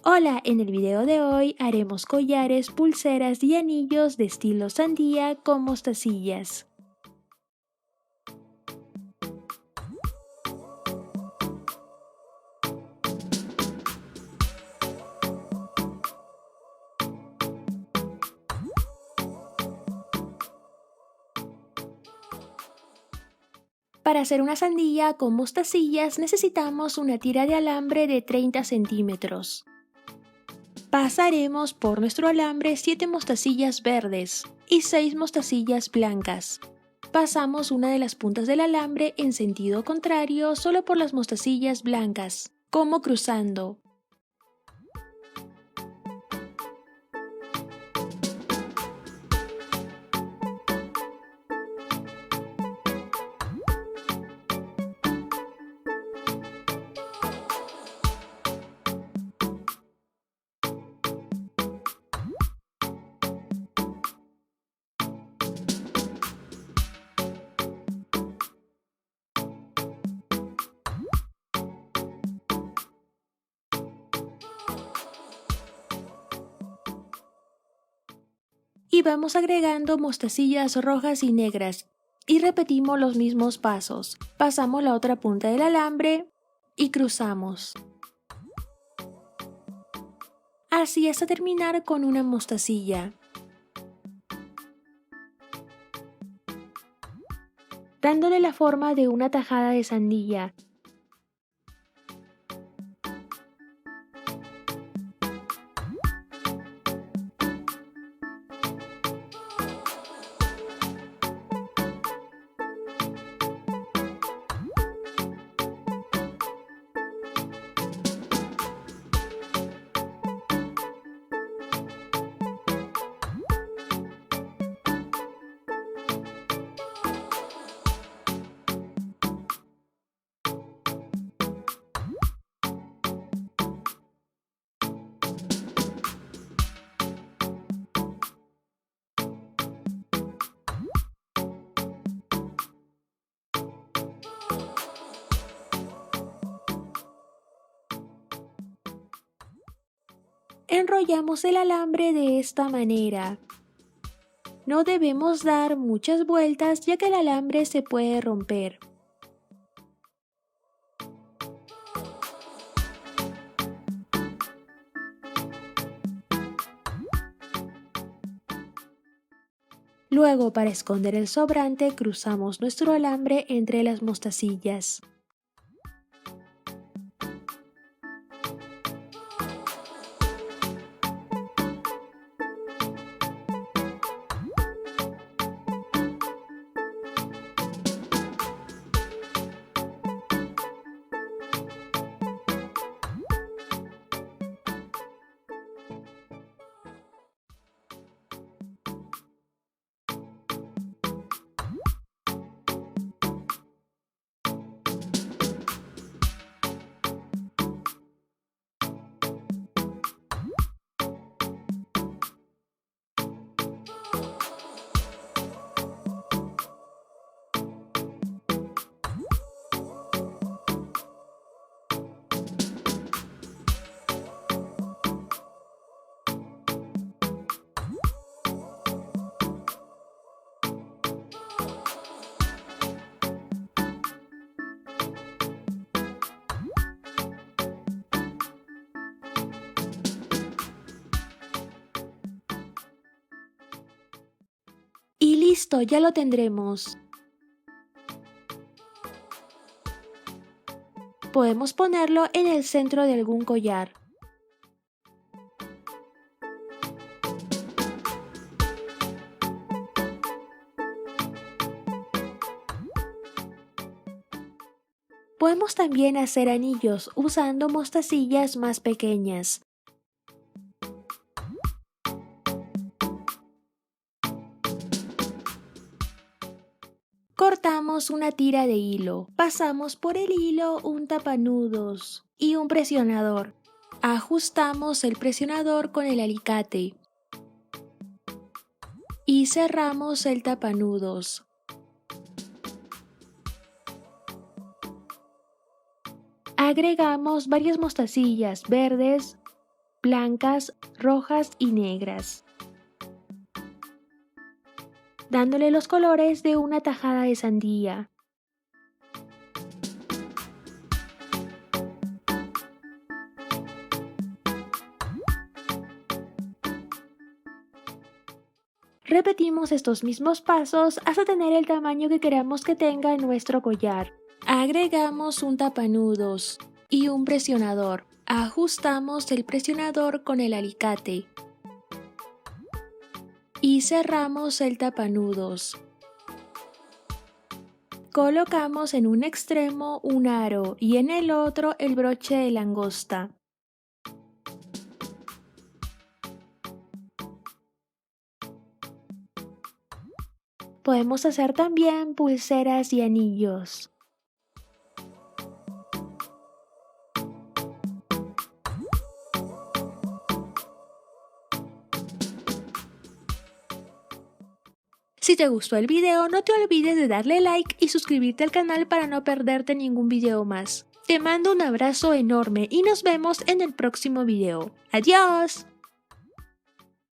Hola, en el video de hoy haremos collares, pulseras y anillos de estilo sandía con mostacillas. Para hacer una sandía con mostacillas necesitamos una tira de alambre de 30 centímetros. Pasaremos por nuestro alambre 7 mostacillas verdes y 6 mostacillas blancas. Pasamos una de las puntas del alambre en sentido contrario solo por las mostacillas blancas, como cruzando. Y vamos agregando mostacillas rojas y negras y repetimos los mismos pasos. Pasamos la otra punta del alambre y cruzamos. Así hasta terminar con una mostacilla. Dándole la forma de una tajada de sandía. Enrollamos el alambre de esta manera. No debemos dar muchas vueltas ya que el alambre se puede romper. Luego, para esconder el sobrante, cruzamos nuestro alambre entre las mostacillas. Y listo, ya lo tendremos. Podemos ponerlo en el centro de algún collar. Podemos también hacer anillos usando mostacillas más pequeñas. Cortamos una tira de hilo, pasamos por el hilo un tapanudos y un presionador. Ajustamos el presionador con el alicate y cerramos el tapanudos. Agregamos varias mostacillas verdes, blancas, rojas y negras, dándole los colores de una tajada de sandía. Repetimos estos mismos pasos hasta tener el tamaño que queramos que tenga nuestro collar. Agregamos un tapanudos y un presionador. Ajustamos el presionador con el alicate y cerramos el tapanudos. Colocamos en un extremo un aro y en el otro el broche de langosta. Podemos hacer también pulseras y anillos. Si te gustó el video, no te olvides de darle like y suscribirte al canal para no perderte ningún video más. Te mando un abrazo enorme y nos vemos en el próximo video. ¡Adiós!